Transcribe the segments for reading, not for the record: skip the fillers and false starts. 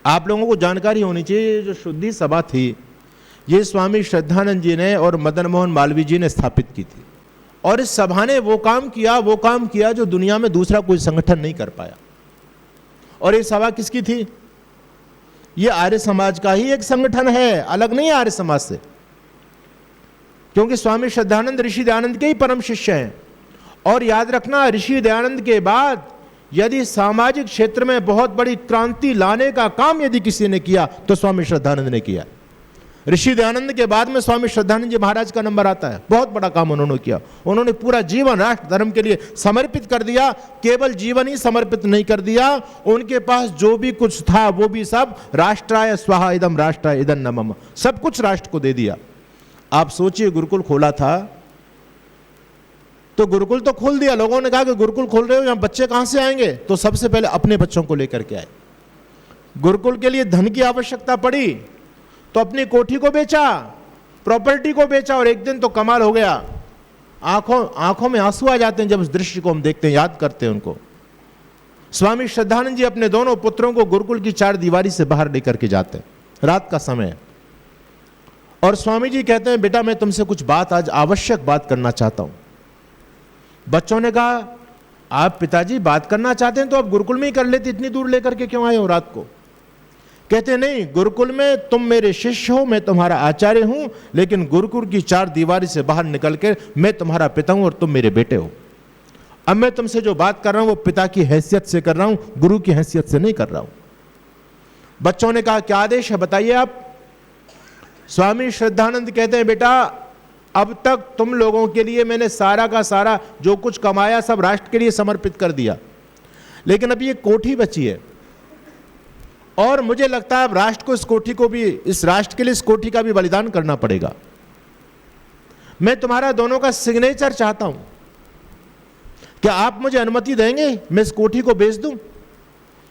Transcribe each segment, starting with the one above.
आप लोगों को जानकारी होनी चाहिए, जो शुद्धि सभा थी ये स्वामी श्रद्धानंद जी ने और मदन मोहन मालवीय जी ने स्थापित की थी, और इस सभा ने वो काम किया जो दुनिया में दूसरा कोई संगठन नहीं कर पाया। और ये सभा किसकी थी? ये आर्य समाज का ही एक संगठन है, अलग नहीं है आर्य समाज से, क्योंकि स्वामी श्रद्धानंद ऋषि दयानंद के ही परम शिष्य हैं। और याद रखना, ऋषि दयानंद के बाद यदि सामाजिक क्षेत्र में बहुत बड़ी क्रांति लाने का काम यदि किसी ने किया तो स्वामी श्रद्धानंद ने किया। ऋषि दयानंद के बाद में स्वामी श्रद्धानंद जी महाराज का नंबर आता है। बहुत बड़ा काम उन्होंने किया। उन्होंने पूरा जीवन राष्ट्र धर्म के लिए समर्पित कर दिया। केवल जीवन ही समर्पित नहीं कर दिया, उनके पास जो भी कुछ था वो भी सब राष्ट्राय स्वाहा इदम राष्ट्राय इदं न मम, सब कुछ राष्ट्र को दे दिया। आप सोचिए, गुरुकुल खोला था तो गुरुकुल तो खोल दिया, लोगों ने कहा कि गुरुकुल खोल रहे हो, यहां बच्चे कहां से आएंगे? तो सबसे पहले अपने बच्चों को लेकर के आए। गुरुकुल के लिए धन की आवश्यकता पड़ी तो अपनी कोठी को बेचा, प्रॉपर्टी को बेचा, और एक दिन तो कमाल हो गया, आंखों में आंसू आ जाते हैं जब उस दृश्य को हम देखते हैं, याद करते हैं उनको। स्वामी श्रद्धानंद जी अपने दोनों पुत्रों को गुरुकुल की 4 दीवारी से बाहर लेकर के जाते हैं, रात का समय है, और स्वामी जी कहते हैं, बेटा मैं तुमसे कुछ बात, आज आवश्यक बात करना चाहता हूं। बच्चों ने कहा, आप पिताजी बात करना चाहते हैं तो आप गुरुकुल में ही कर लेते, इतनी दूर लेकर के क्यों आए हो रात को? कहते नहीं, गुरुकुल में तुम मेरे शिष्य हो, मैं तुम्हारा आचार्य हूं, लेकिन गुरुकुल की 4 दीवारी से बाहर निकल के मैं तुम्हारा पिता हूं और तुम मेरे बेटे हो। अब मैं तुमसे जो बात कर रहा हूं वो पिता की हैसियत से कर रहा हूं, गुरु की हैसियत से नहीं कर रहा हूं। बच्चों ने कहा, क्या आदेश है बताइए आप। स्वामी श्रद्धानंद कहते हैं, बेटा अब तक तुम लोगों के लिए मैंने सारा का सारा जो कुछ कमाया सब राष्ट्र के लिए समर्पित कर दिया, लेकिन अब ये कोठी बची है, और मुझे लगता है अब राष्ट्र को, इस कोठी को भी, इस राष्ट्र के लिए इस कोठी का भी बलिदान करना पड़ेगा। मैं तुम्हारा दोनों का सिग्नेचर चाहता हूं, क्या आप मुझे अनुमति देंगे मैं इस कोठी को बेच दूं?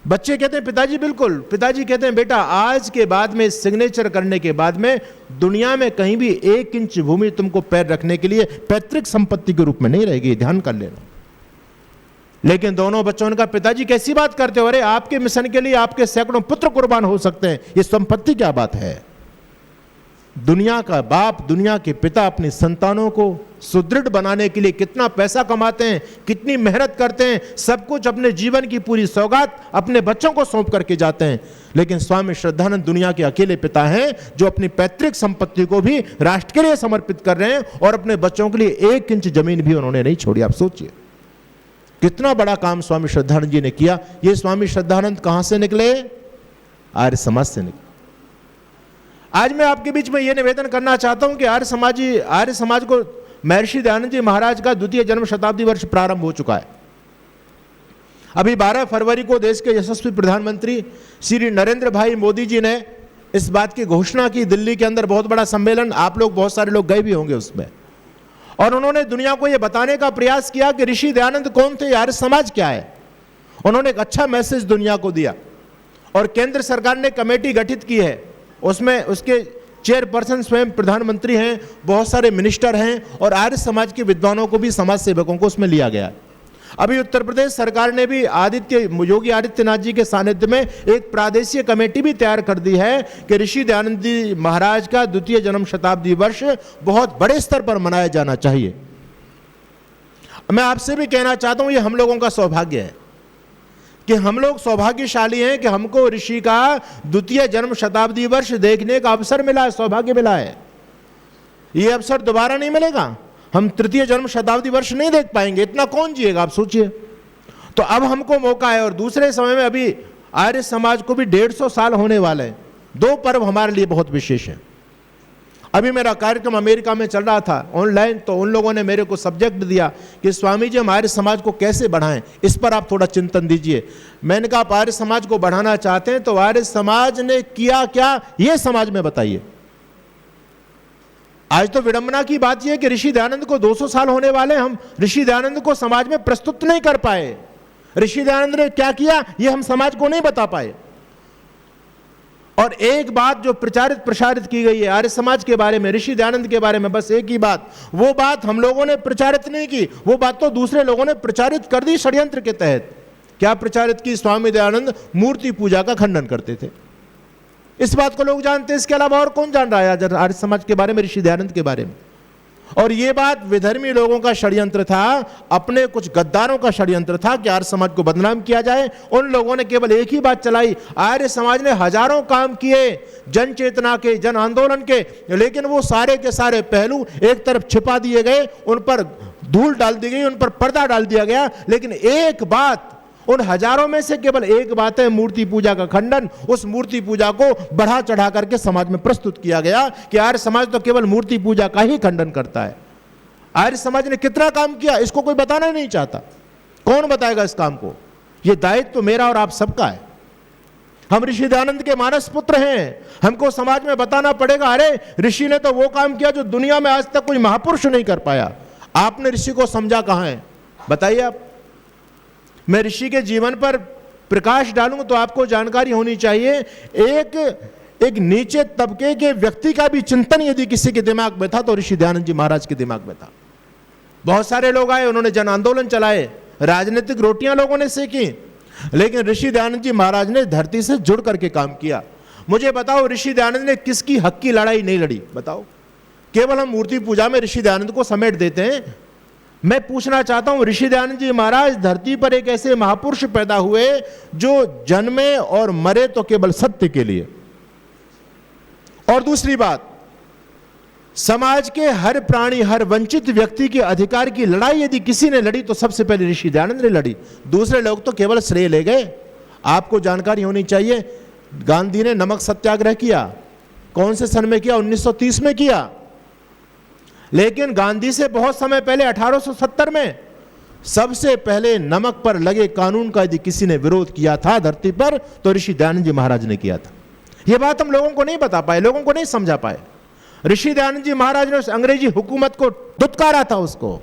बच्चे कहते हैं, पिताजी बिल्कुल। पिताजी कहते हैं, बेटा आज के बाद में सिग्नेचर करने के बाद में दुनिया में कहीं भी 1 इंच भूमि तुमको पैर रखने के लिए पैतृक संपत्ति के रूप में नहीं रहेगी, ध्यान कर लेना। लेकिन दोनों बच्चों ने कहा, पिताजी कैसी बात करते हो? अरे आपके मिशन के लिए आपके सैकड़ों पुत्र कुर्बान हो सकते हैं, ये संपत्ति क्या बात है? दुनिया का बाप, दुनिया के पिता अपनी संतानों को सुदृढ़ बनाने के लिए कितना पैसा कमाते हैं, कितनी मेहनत करते हैं, सब कुछ अपने जीवन की पूरी सौगात अपने बच्चों को सौंप करके जाते हैं। लेकिन स्वामी श्रद्धानंद दुनिया के अकेले पिता हैं जो अपनी पैतृक संपत्ति को भी राष्ट्र के लिए समर्पित कर रहे हैं, और अपने बच्चों के लिए 1 इंच जमीन भी उन्होंने नहीं छोड़ी। आप सोचिए कितना बड़ा काम स्वामी श्रद्धानंद जी ने किया। ये स्वामी श्रद्धानंद कहां से निकले? आर्य समाज से निकले। आज मैं आपके बीच में यह निवेदन करना चाहता हूं कि आर्य समाज को महर्षि दयानंद जी महाराज का 2य जन्म शताब्दी वर्ष प्रारंभ हो चुका है। अभी 12 फरवरी को देश के यशस्वी प्रधानमंत्री श्री नरेंद्र भाई मोदी जी ने इस बात की घोषणा की, दिल्ली के अंदर बहुत बड़ा सम्मेलन, आप लोग बहुत सारे लोग गए भी होंगे उसमें, और उन्होंने दुनिया को यह बताने का प्रयास किया कि ऋषि दयानंद कौन थे, आर्य समाज क्या है। उन्होंने एक अच्छा मैसेज दुनिया को दिया, और केंद्र सरकार ने कमेटी गठित की है, उसमें उसके चेयरपर्सन स्वयं प्रधानमंत्री हैं, बहुत सारे मिनिस्टर हैं, और आर्य समाज के विद्वानों को भी, समाज सेवकों को उसमें लिया गया। अभी उत्तर प्रदेश सरकार ने भी योगी आदित्यनाथ जी के सानिध्य में एक प्रादेशिक कमेटी भी तैयार कर दी है कि ऋषि दयानंद जी महाराज का 2य जन्म शताब्दी वर्ष बहुत बड़े स्तर पर मनाया जाना चाहिए। मैं आपसे भी कहना चाहता हूं, ये हम लोगों का सौभाग्य है कि हम लोग सौभाग्यशाली हैं कि हमको ऋषि का 2य जन्म शताब्दी वर्ष देखने का अवसर मिला है, सौभाग्य मिला है। ये अवसर दोबारा नहीं मिलेगा। हम 3य जन्म शताब्दी वर्ष नहीं देख पाएंगे, इतना कौन जिएगा, आप सोचिए। तो अब हमको मौका है, और दूसरे समय में अभी आर्य समाज को भी 150 साल होने वाले हैं। 2 पर्व हमारे लिए बहुत विशेष हैं। अभी मेरा कार्यक्रम अमेरिका में चल रहा था ऑनलाइन, तो उन लोगों ने मेरे को सब्जेक्ट दिया कि स्वामी जी हम आर्य समाज को कैसे बढ़ाएं, इस पर आप थोड़ा चिंतन दीजिए। मैंने कहा, आप आर्य समाज को बढ़ाना चाहते हैं तो आर्य समाज ने किया क्या, ये समाज में बताइए। आज तो विडंबना की बात यह है कि ऋषि दयानंद को 200 साल होने वाले, हम ऋषि दयानंद को समाज में प्रस्तुत नहीं कर पाए। ऋषि दयानंद ने क्या किया ये हम समाज को नहीं बता पाए। और एक बात जो प्रचारित प्रसारित की गई है आर्य समाज के बारे में, ऋषि दयानंद के बारे में, बस एक ही बात, वो बात हम लोगों ने प्रचारित नहीं की, वो बात तो दूसरे लोगों ने प्रचारित कर दी षड्यंत्र के तहत। क्या प्रचारित की? स्वामी दयानंद मूर्ति पूजा का खंडन करते थे। इस बात को लोग जानते हैं, इसके अलावा और कौन जान रहा है आज आर्य समाज के बारे में, ऋषि दयानंद के बारे में। और ये बात विधर्मी लोगों का षड्यंत्र था, अपने कुछ गद्दारों का षड्यंत्र था कि आर्य समाज को बदनाम किया जाए। उन लोगों ने केवल एक ही बात चलाई, आर्य समाज ने हजारों काम किए जन चेतना के, जन आंदोलन के, लेकिन वो सारे के सारे पहलू एक तरफ छिपा दिए गए, उन पर धूल डाल दी गई, उन पर पर्दा डाल दिया गया। लेकिन एक बात, उन हजारों में से केवल एक बात है, मूर्ति पूजा का खंडन। उस मूर्ति पूजा को बढ़ा चढ़ा करके समाज में प्रस्तुत किया गया कि आर्य समाज तो केवल मूर्ति पूजा का ही खंडन करता है। आर्य समाज ने कितना काम किया इसको कोई बताना नहीं चाहता। कौन बताएगा इस काम को? यह दायित्व तो मेरा और आप सबका है। हम ऋषि दयानंद के मानस पुत्र हैं, हमको समाज में बताना पड़ेगा, अरे ऋषि ने तो वो काम किया जो दुनिया में आज तक कोई महापुरुष नहीं कर पाया। आपने ऋषि को समझा कहां है? बताइए आप। मैं ऋषि के जीवन पर प्रकाश डालूं तो आपको जानकारी होनी चाहिए। एक नीचे तबके के व्यक्ति का भी चिंतन यदि किसी के दिमाग में था तो ऋषि दयानंद जी महाराज के दिमाग में था। बहुत सारे लोग आए, उन्होंने जन आंदोलन चलाए, राजनीतिक रोटियां लोगों ने सेकी, लेकिन ऋषि दयानंद जी महाराज ने धरती से जुड़ करके काम किया। मुझे बताओ, ऋषि दयानंद ने किसकी हक की लड़ाई नहीं लड़ी? बताओ। केवल हम मूर्ति पूजा में ऋषि दयानंद को समेट देते हैं। मैं पूछना चाहता हूं, ऋषि दयानंद जी महाराज धरती पर एक ऐसे महापुरुष पैदा हुए जो जन्मे और मरे तो केवल सत्य के लिए। और दूसरी बात, समाज के हर प्राणी, हर वंचित व्यक्ति के अधिकार की लड़ाई यदि किसी ने लड़ी तो सबसे पहले ऋषि दयानंद ने लड़ी। दूसरे लोग तो केवल श्रेय ले गए। आपको जानकारी होनी चाहिए, गांधी ने नमक सत्याग्रह किया। कौन से सन में किया? 1930 में किया। लेकिन गांधी से बहुत समय पहले 1870 में सबसे पहले नमक पर लगे कानून का यदि किसी ने विरोध किया था धरती पर तो ऋषि दयानंद जी महाराज ने किया था। यह बात हम लोगों को नहीं बता पाए, लोगों को नहीं समझा पाए। ऋषि दयानंद जी महाराज ने उस अंग्रेजी हुकूमत को दुत्कारा था उसको,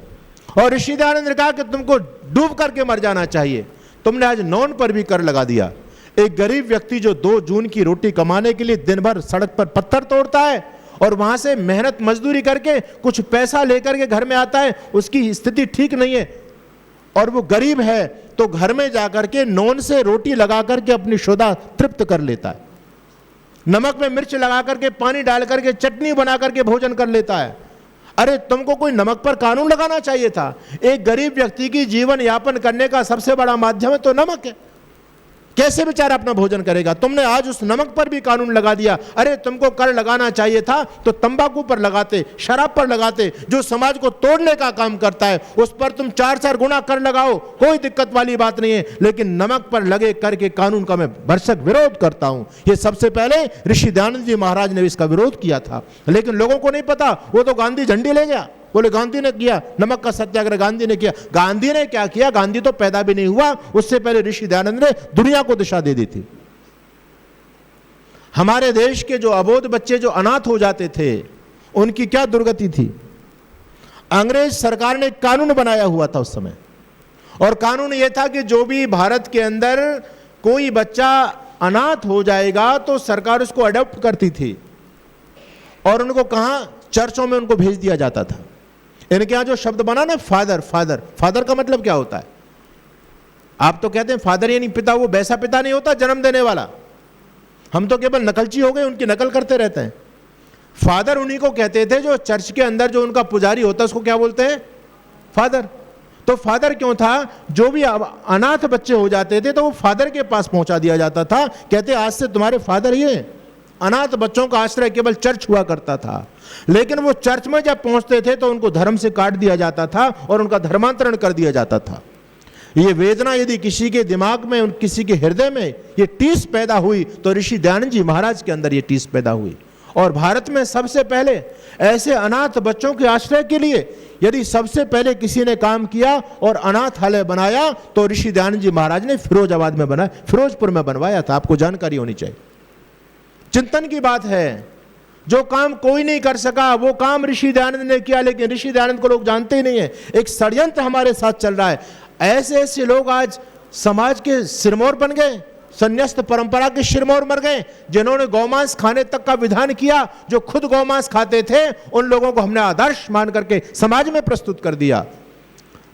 और ऋषि दयानंद ने कहा कि तुमको डूब करके मर जाना चाहिए। तुमने आज नॉन पर भी कर लगा दिया। एक गरीब व्यक्ति जो 2 जून की रोटी कमाने के लिए दिन भर सड़क पर पत्थर तोड़ता है और वहां से मेहनत मजदूरी करके कुछ पैसा लेकर के घर में आता है, उसकी स्थिति ठीक नहीं है और वो गरीब है, तो घर में जाकर के नॉन से रोटी लगा करके अपनी शोधा तृप्त कर लेता है। नमक में मिर्च लगा करके, पानी डाल करके, चटनी बना करके भोजन कर लेता है। अरे तुमको कोई नमक पर कानून लगाना चाहिए था। एक गरीब व्यक्ति की जीवन यापन करने का सबसे बड़ा माध्यम है तो नमक है। कैसे बेचारा अपना भोजन करेगा? तुमने आज उस नमक पर भी कानून लगा दिया। अरे तुमको कर लगाना चाहिए था तो तंबाकू पर लगाते, शराब पर लगाते, जो समाज को तोड़ने का काम करता है उस पर तुम 4-4 गुना कर लगाओ, कोई दिक्कत वाली बात नहीं है। लेकिन नमक पर लगे कर के कानून का मैं भरसक विरोध करता हूं। ये सबसे पहले ऋषि दयानंद जी महाराज ने इसका विरोध किया था, लेकिन लोगों को नहीं पता। वो तो गांधी झंडी ले गया, बोले गांधी ने किया नमक का सत्याग्रह, गांधी ने किया। गांधी ने क्या किया? गांधी तो पैदा भी नहीं हुआ, उससे पहले ऋषि दयानंद ने दुनिया को दिशा दे दी थी। हमारे देश के जो अबोध बच्चे जो अनाथ हो जाते थे उनकी क्या दुर्गति थी? अंग्रेज सरकार ने कानून बनाया हुआ था उस समय, और कानून यह था कि जो भी भारत के अंदर कोई बच्चा अनाथ हो जाएगा तो सरकार उसको अडॉप्ट करती थी और उनको कहां? चर्चों में उनको भेज दिया जाता था। इनके यहां जो शब्द बना ना फादर, फादर, फादर का मतलब क्या होता है? आप तो कहते हैं फादर यानी पिता, वो वैसा पिता नहीं होता जन्म देने वाला। हम तो केवल नकलची हो गए, उनकी नकल करते रहते हैं। फादर उन्हीं को कहते थे जो चर्च के अंदर जो उनका पुजारी होता है उसको क्या बोलते हैं? फादर। तो फादर क्यों था? जो भी अनाथ बच्चे हो जाते थे तो वो फादर के पास पहुंचा दिया जाता था। कहते आज से तुम्हारे फादर ये। अनाथ बच्चों का आश्रय केवल चर्च हुआ करता था, लेकिन वो चर्च में जब पहुंचते थे तो उनको धर्म से काट दिया जाता था और उनका धर्मांतरण कर दिया जाता था। ये वेदना यदि किसी के दिमाग में, किसी के हृदय में ये टीस पैदा हुई तो ऋषि दयानंद जी महाराज के अंदर ये टीस पैदा हुई। और भारत में सबसे पहले ऐसे अनाथ बच्चों के आश्रय के लिए यदि सबसे पहले किसी ने काम किया और अनाथालय बनाया तो ऋषि दयानंद जी महाराज ने फिरोजाबाद में बनाया, फिरोजपुर में बनवाया था। आपको जानकारी होनी चाहिए। चिंतन की बात है, जो काम कोई नहीं कर सका वो काम ऋषि दयानंद ने किया, लेकिन ऋषि दयानंद को लोग जानते ही नहीं है। एक षड्यंत्र हमारे साथ चल रहा है। ऐसे ऐसे लोग आज समाज के सिरमौर बन गए, संन्यास्त परंपरा के सिरमौर मर गए, जिन्होंने गौमांस खाने तक का विधान किया। जो खुद गौमांस खाते थे उन लोगों को हमने आदर्श मान करके समाज में प्रस्तुत कर दिया।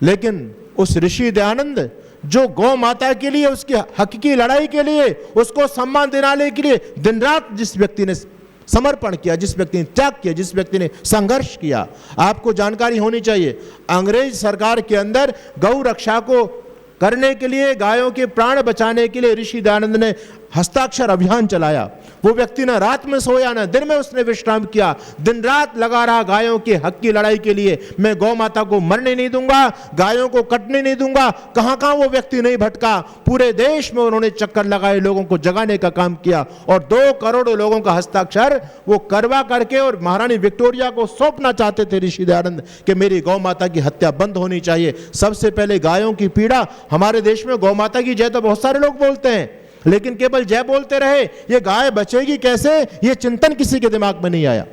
लेकिन उस ऋषि दयानंद जो गौ माता के लिए, उसके हक की लड़ाई के लिए, उसको सम्मान दिलाने के लिए दिन रात जिस व्यक्ति ने समर्पण किया, जिस व्यक्ति ने त्याग किया, जिस व्यक्ति ने संघर्ष किया, आपको जानकारी होनी चाहिए, अंग्रेज सरकार के अंदर गौ रक्षा को करने के लिए, गायों के प्राण बचाने के लिए ऋषि दयानंद ने हस्ताक्षर अभियान चलाया। वो व्यक्ति न रात में सोया न दिन में उसने विश्राम किया, दिन रात लगा रहा गायों के हक की लड़ाई के लिए। मैं गौ माता को मरने नहीं दूंगा, गायों को कटने नहीं दूंगा। कहां कहां वो व्यक्ति नहीं भटका, पूरे देश में उन्होंने चक्कर लगाए, लोगों को जगाने का काम किया और 2 करोड़ लोगों का हस्ताक्षर वो करवा करके और महारानी विक्टोरिया को सौंपना चाहते थे ऋषि दयानंद कि मेरी गौ माता की हत्या बंद होनी चाहिए। सबसे पहले गायों की पीड़ा, हमारे देश में गौ माता की जय तो बहुत सारे लोग बोलते हैं, लेकिन केवल जय बोलते रहे, ये गाय बचेगी कैसे, ये चिंतन किसी के दिमाग में नहीं आया।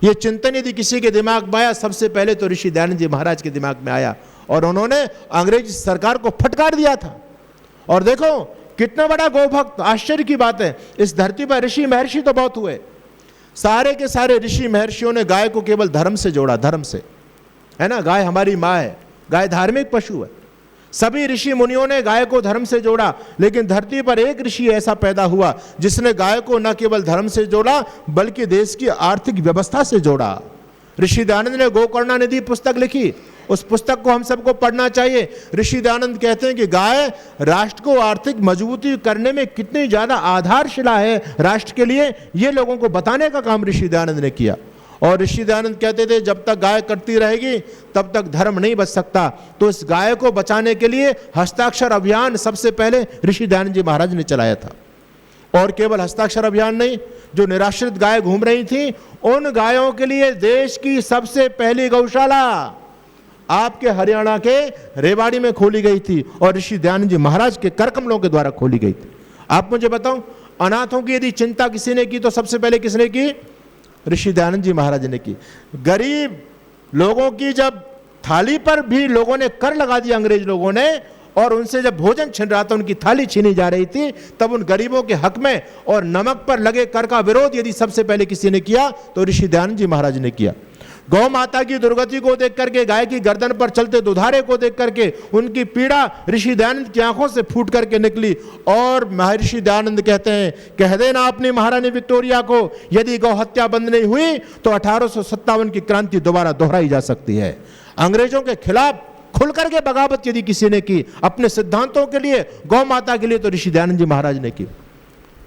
ये चिंतन यदि किसी के दिमाग में आया, सबसे पहले तो ऋषि दयानंद जी महाराज के दिमाग में आया और उन्होंने अंग्रेज सरकार को फटकार दिया था। और देखो कितना बड़ा गौभक्त, आश्चर्य की बात है, इस धरती पर ऋषि महर्षि तो बहुत हुए, सारे के सारे ऋषि महर्षियों ने गाय को केवल धर्म से जोड़ा, धर्म से, है ना। गाय हमारी माँ है, गाय धार्मिक पशु है। सभी ऋषि मुनियों ने गाय को धर्म से जोड़ा, लेकिन धरती पर एक ऋषि ऐसा पैदा हुआ जिसने गाय को न केवल धर्म से जोड़ा बल्कि देश की आर्थिक व्यवस्था से जोड़ा। ऋषि दयानंद ने गोकर्णा निधि पुस्तक लिखी, उस पुस्तक को हम सबको पढ़ना चाहिए। ऋषि दयानंद कहते हैं कि गाय राष्ट्र को आर्थिक मजबूती करने में कितनी ज्यादा आधारशिला है राष्ट्र के लिए, ये लोगों को बताने का काम ऋषि दयानंद ने किया। और ऋषि दयानंद कहते थे जब तक गाय कटती रहेगी तब तक धर्म नहीं बच सकता। तो इस गाय को बचाने के लिए हस्ताक्षर अभियान सबसे पहले ऋषि दयानंद जी महाराज ने चलाया था। और केवल हस्ताक्षर अभियान नहीं, जो निराश्रित गाय घूम रही थी उन गायों के लिए देश की सबसे पहली गौशाला आपके हरियाणा के रेवाड़ी में खोली गई थी और ऋषि दयानंद जी महाराज के करकमलों के द्वारा खोली गई थी। आप मुझे बताओ, अनाथों की यदि चिंता किसी ने की तो सबसे पहले किसने की? ऋषि दयानंद जी महाराज ने की। गरीब लोगों की जब थाली पर भी लोगों ने कर लगा दिया अंग्रेज लोगों ने, और उनसे जब भोजन छिन रहा था, उनकी थाली छीनी जा रही थी, तब उन गरीबों के हक में और नमक पर लगे कर का विरोध यदि सबसे पहले किसी ने किया तो ऋषि दयानंद जी महाराज ने किया। गौ माता की दुर्गति को देख करके, गाय की गर्दन पर चलते दुधारे को देख करके उनकी पीड़ा ऋषि दयानंद की आंखों से फूट करके निकली। और महर्षि दयानंद कहते हैं, कह देना अपनी महारानी विक्टोरिया को, यदि गौ हत्या बंद नहीं हुई तो 1857 की क्रांति दोबारा दोहराई जा सकती है। अंग्रेजों के खिलाफ खुल करके बगावत यदि किसी ने की अपने सिद्धांतों के लिए, गौ माता के लिए, तो ऋषि दयानंद जी महाराज ने की।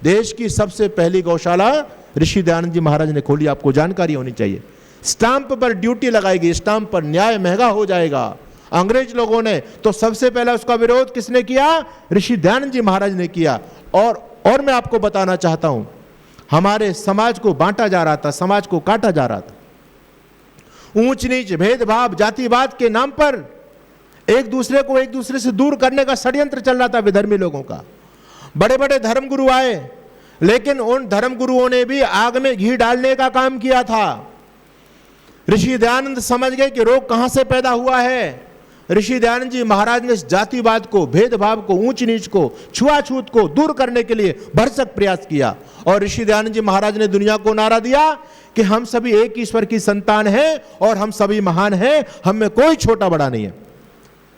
देश की सबसे पहली गौशाला ऋषि दयानंद जी महाराज ने खोली, आपको जानकारी होनी चाहिए। स्टाम्प पर ड्यूटी लगाएगी, स्टाम्प पर न्याय महंगा हो जाएगा। अंग्रेज लोगों ने तो सबसे पहला उसका विरोध किसने किया? ऋषि दयानंद जी महाराज ने किया। और मैं आपको बताना चाहता हूं, हमारे समाज को बांटा जा रहा था, समाज को काटा जा रहा था। ऊंच नीच, भेदभाव, जातिवाद के नाम पर एक दूसरे से दूर करने का षड्यंत्र चल रहा था विधर्मी लोगों का। बड़े बड़े धर्मगुरु आए, लेकिन उन धर्मगुरुओं ने भी आग में घी डालने का काम किया था। ऋषि दयानंद समझ गए कि रोग कहां से पैदा हुआ है। ऋषि दयानंद जी महाराज ने जातिवाद को, भेदभाव को, ऊंच नीच को, छुआछूत को दूर करने के लिए भरसक प्रयास किया। और ऋषि दयानंद जी महाराज ने दुनिया को नारा दिया कि हम सभी एक ईश्वर की संतान हैं और हम सभी महान हैं, हम में कोई छोटा बड़ा नहीं है।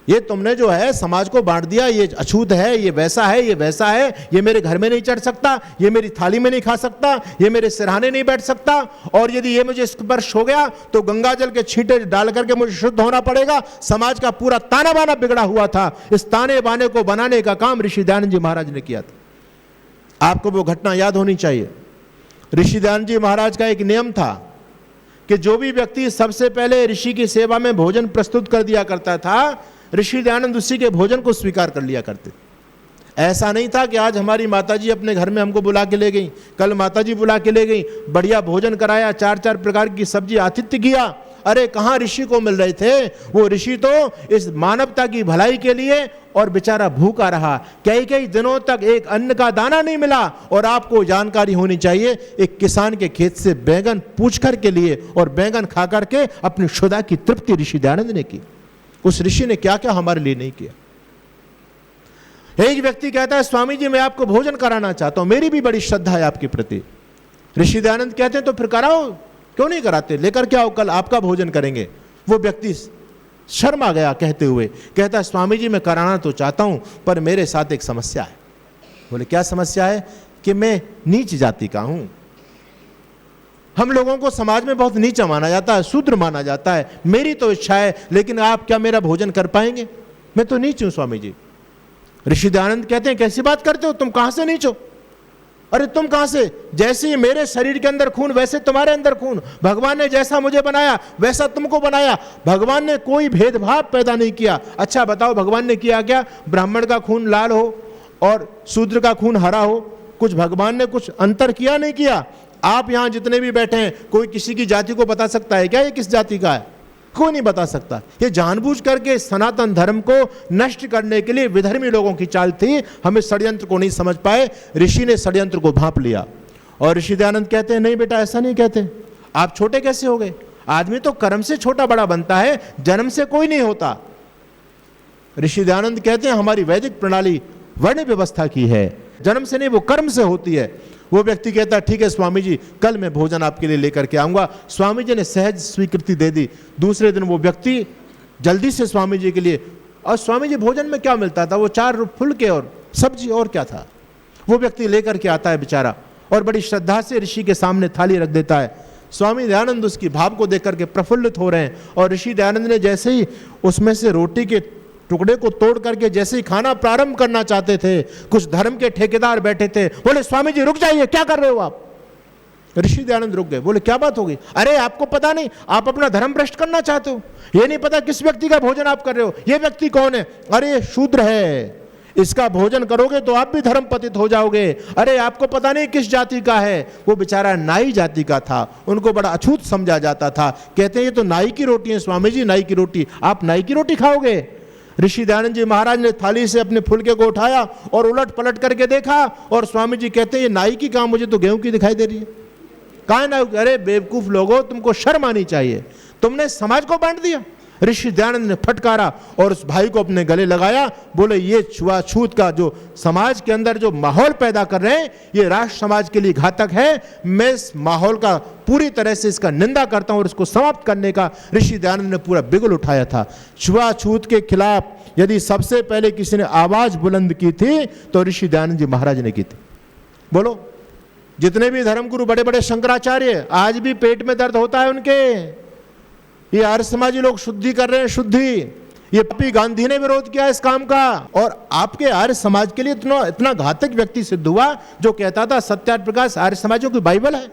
ये तुमने जो है समाज को बांट दिया, ये अछूत है, ये वैसा है, ये वैसा है, ये मेरे घर में नहीं चढ़ सकता, ये मेरी थाली में नहीं खा सकता, ये मेरे सिरहाने नहीं बैठ सकता, और यदि ये मुझे स्पर्श हो गया तो गंगा जल के छींटे डाल करके मुझे शुद्ध होना पड़ेगा। समाज का पूरा ताना बाना बिगड़ा हुआ था। इस ताने बाने को बनाने का काम ऋषि दयानंद जी महाराज ने किया था। आपको वो घटना याद होनी चाहिए। ऋषि दयानंद जी महाराज का एक नियम था कि जो भी व्यक्ति सबसे पहले ऋषि की सेवा में भोजन प्रस्तुत कर दिया करता था, ऋषि दयानंद उसी के भोजन को स्वीकार कर लिया करते। ऐसा नहीं था कि आज हमारी माताजी अपने घर में हमको बुला के ले गई, कल माताजी बुला के ले गई, बढ़िया भोजन कराया, 4-4 प्रकार की सब्जी आतिथ्य किया। अरे कहाँ ऋषि को मिल रहे थे? वो ऋषि तो इस मानवता की भलाई के लिए, और बेचारा भूखा रहा, कई दिनों तक एक अन्न का दाना नहीं मिला। और आपको जानकारी होनी चाहिए, एक किसान के खेत से बैंगन पूछ कर के लिए और बैंगन खा करके अपनी क्षुधा की तृप्ति ऋषि दयानंद ने की। उस ऋषि ने क्या क्या हमारे लिए नहीं किया। एक व्यक्ति कहता है, स्वामी जी मैं आपको भोजन कराना चाहता हूं, मेरी भी बड़ी श्रद्धा है आपके प्रति। ऋषि दयानंद कहते हैं तो फिर कराओ, क्यों नहीं कराते, लेकर के आओ, कल आपका भोजन करेंगे। वो व्यक्ति शर्म आ गया कहते हुए, कहता है स्वामी जी मैं कराना तो चाहता हूं पर मेरे साथ एक समस्या है। बोले क्या समस्या है? कि मैं नीच जाति का हूं। हम लोगों को समाज में बहुत नीचा माना जाता है, शूद्र माना जाता है। मेरी तो इच्छा है लेकिन आप क्या मेरा भोजन कर पाएंगे? मैं तो नीच हूं स्वामी जी। ऋषि दयानंद कहते हैं कैसी बात करते हो, तुम कहां से नीच हो? अरे तुम कहां से? जैसे ही मेरे शरीर के अंदर खून वैसे तुम्हारे अंदर खून। भगवान ने जैसा मुझे बनाया वैसा तुमको बनाया। भगवान ने कोई भेदभाव पैदा नहीं किया। अच्छा बताओ भगवान ने किया क्या? ब्राह्मण का खून लाल हो और शूद्र का खून हरा हो, कुछ भगवान ने कुछ अंतर किया? नहीं किया। आप यहां जितने भी बैठे हैं, कोई किसी की जाति को बता सकता है क्या ये किस जाति का है? कोई नहीं बता सकता। ये जानबूझ करके सनातन धर्म को नष्ट करने के लिए विधर्मी लोगों की चाल थी। हम इस षड्यंत्र को नहीं समझ पाए, ऋषि ने षड्यंत्र को भांप लिया। और ऋषि दयानंद कहते हैं नहीं बेटा ऐसा नहीं कहते, आप छोटे कैसे हो गए? आदमी तो कर्म से छोटा बड़ा बनता है, जन्म से कोई नहीं होता। ऋषि दयानंद कहते हैं हमारी वैदिक प्रणाली वर्ण व्यवस्था की है, जन्म से नहीं वो कर्म से होती है। वो व्यक्ति कहता है ठीक है स्वामी जी कल मैं भोजन आपके लिए लेकर के आऊंगा। स्वामी जी ने सहज स्वीकृति दे दी। दूसरे दिन वो व्यक्ति जल्दी से स्वामी जी के लिए, और स्वामी जी भोजन में क्या मिलता था? वो 4 फुलके और सब्जी और क्या था? वो व्यक्ति लेकर के आता है बेचारा और बड़ी श्रद्धा से ऋषि के सामने थाली रख देता है। स्वामी दयानंद उसकी भाव को देख करके प्रफुल्लित हो रहे हैं और ऋषि दयानंद ने जैसे ही उसमें से रोटी के टुकड़े को तोड़ करके जैसे ही खाना प्रारंभ करना चाहते थे, कुछ धर्म के ठेकेदार बैठे थे, बोले स्वामी जी रुक जाइए, क्या कर रहे हो आप? ऋषि दयानंद रुक गए। बोले क्या बात हो गई? अरे आपको पता नहीं, आप अपना धर्म भ्रष्ट करना चाहते हो? ये नहीं पता किस व्यक्ति का भोजन आप कर रहे हो? ये व्यक्ति कौन है? अरे ये शूद्र है, इसका भोजन करोगे तो आप भी धर्म पतित हो जाओगे। अरे आपको पता नहीं किस जाति का है? वो बेचारा नाई जाति का था, उनको बड़ा अछूत समझा जाता था। कहते हैं ये तो नाई की रोटी है स्वामी जी, नाई की रोटी, आप नाई की रोटी खाओगे? ऋषि दयानंद जी महाराज ने थाली से अपने फुलके को उठाया और उलट पलट करके देखा और स्वामी जी कहते हैं ये नाई की कहां, मुझे तो गेहूं की दिखाई दे रही है। कहां नाई? अरे बेवकूफ लोगों, तुमको शर्म आनी चाहिए, तुमने समाज को बांट दिया। ऋषि दयानंद ने फटकारा और उस भाई को अपने गले लगाया। बोले ये छुआछूत का जो समाज के अंदर जो माहौल पैदा कर रहे हैं ये राष्ट्र समाज के लिए घातक है। मैं इस माहौल का पूरी तरह से इसका निंदा करता हूं और इसको समाप्त करने का ऋषि दयानंद ने पूरा बिगुल उठाया था। छुआछूत के खिलाफ यदि सबसे पहले किसी ने आवाज बुलंद की थी तो ऋषि दयानंद जी महाराज ने की थी। बोलो, जितने भी धर्मगुरु बड़े बड़े शंकराचार्य आज भी पेट में दर्द होता है उनके। ये आर्य समाजी लोग शुद्धि कर रहे हैं, शुद्धि। ये पपी गांधी ने विरोध किया इस काम का। और आपके आर्य समाज के लिए इतना घातक व्यक्ति सिद्ध हुआ जो कहता था सत्यार्थ प्रकाश आर्य समाजों की बाइबल है,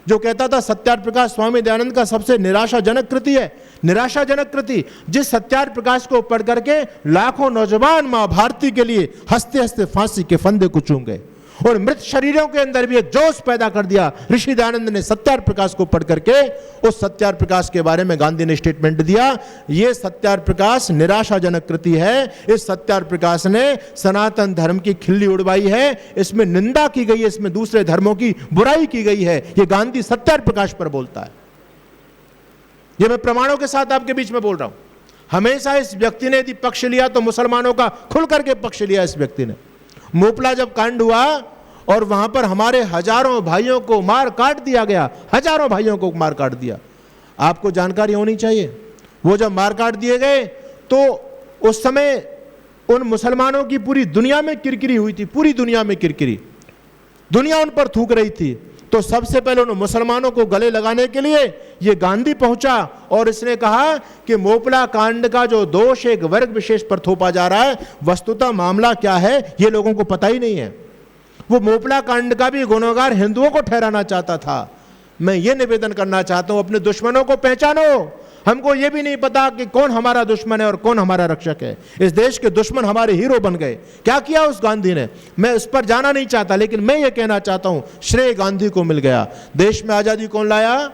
जो कहता था सत्यार्थ प्रकाश स्वामी दयानंद का सबसे निराशाजनक कृति है। निराशाजनक कृति, जिस सत्यार्थ प्रकाश को पढ़ करके लाखों नौजवान मां भारती के लिए हंसते हंसते फांसी के फंदे को चूम गए और मृत शरीरों के अंदर भी एक जोश पैदा कर दिया। ऋषि दयानंद ने सत्यार्थ प्रकाश को पढ़ करके उस सत्यार्थ प्रकाश के बारे में गांधी ने स्टेटमेंट दिया, यह सत्यार्थ प्रकाश निराशाजनक कृति है। इस सत्यार्थ प्रकाश ने सनातन धर्म की खिल्ली उड़वाई है, इसमें निंदा की गई है, इसमें दूसरे धर्मों की बुराई की गई है। यह गांधी सत्यार्थ प्रकाश पर बोलता है। यह मैं प्रमाणों के साथ आपके बीच में बोल रहा हूं। हमेशा इस व्यक्ति ने यदि पक्ष लिया तो मुसलमानों का खुल करके पक्ष लिया। इस व्यक्ति ने मोपला जब कांड हुआ और वहां पर हमारे हजारों भाइयों को मार काट दिया गया, हजारों भाइयों को मार काट दिया। आपको जानकारी होनी चाहिए, वो जब मार काट दिए गए तो उस समय उन मुसलमानों की पूरी दुनिया में किरकिरी हुई थी, पूरी दुनिया में किरकिरी, दुनिया उन पर थूक रही थी। तो सबसे पहले उन मुसलमानों को गले लगाने के लिए ये गांधी पहुंचा और इसने कहा कि मोपला कांड का जो दोष एक वर्ग विशेष पर थोपा जा रहा है, वस्तुतः मामला क्या है ये लोगों को पता ही नहीं है। वो मोपला कांड का भी गुनहगार हिंदुओं को ठहराना चाहता था। मैं ये निवेदन करना चाहता हूं, अपने दुश्मनों को पहचानो। हमको ये भी नहीं पता कि कौन हमारा दुश्मन है और कौन हमारा रक्षक है। इस देश के दुश्मन हमारे हीरो बन गए। क्या किया उस गांधी ने, मैं उस पर जाना नहीं चाहता, लेकिन मैं ये कहना चाहता हूं श्रेय गांधी को मिल गया। देश में आजादी कौन लाया?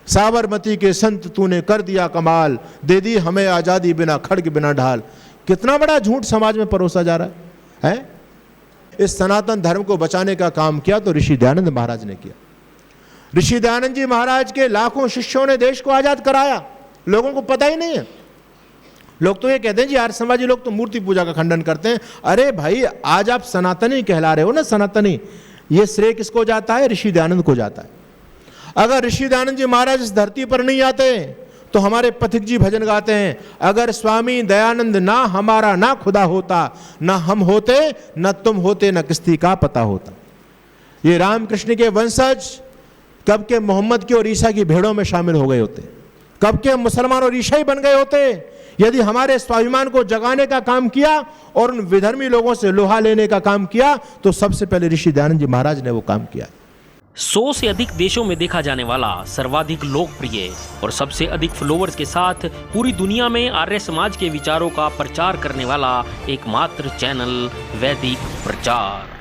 साबरमती के संत तूने कर दिया कमाल, दे दी हमें आजादी बिना खड्ग बिना ढाल। कितना बड़ा झूठ समाज में परोसा जा रहा है। इस सनातन धर्म को बचाने का काम किया तो ऋषि दयानंद महाराज ने किया। ऋषि दयानंद जी महाराज के लाखों शिष्यों ने देश को आजाद कराया। लोगों को पता ही नहीं है। लोग तो ये कहते हैं जी आर्य समाजी लोग तो मूर्ति पूजा का खंडन करते हैं। अरे भाई, आज आप सनातनी कहला रहे हो ना, सनातनी, ये श्रेय किसको जाता है? ऋषि दयानंद को जाता है। अगर ऋषि दयानंद जी महाराज इस धरती पर नहीं आते तो हमारे पथिक जी भजन गाते हैं, अगर स्वामी दयानंद ना हमारा ना खुदा होता, ना हम होते, ना तुम होते, ना किस्ती का पता होता। ये रामकृष्ण के वंशज कब के मोहम्मद की और ईसा की भेड़ों में शामिल हो गए होते, कब के मुसलमान और ईसाई बन गए होते, यदि हमारे स्वाभिमान को जगाने का काम किया और उन विधर्मी लोगों से लोहा लेने का काम किया, तो सबसे पहले ऋषि दयानंद जी महाराज ने वो काम किया। 100 से अधिक देशों में देखा जाने वाला, सर्वाधिक लोकप्रिय और सबसे अधिक फॉलोअर्स के साथ पूरी दुनिया में आर्य समाज के विचारों का प्रचार करने वाला एकमात्र चैनल वैदिक प्रचार।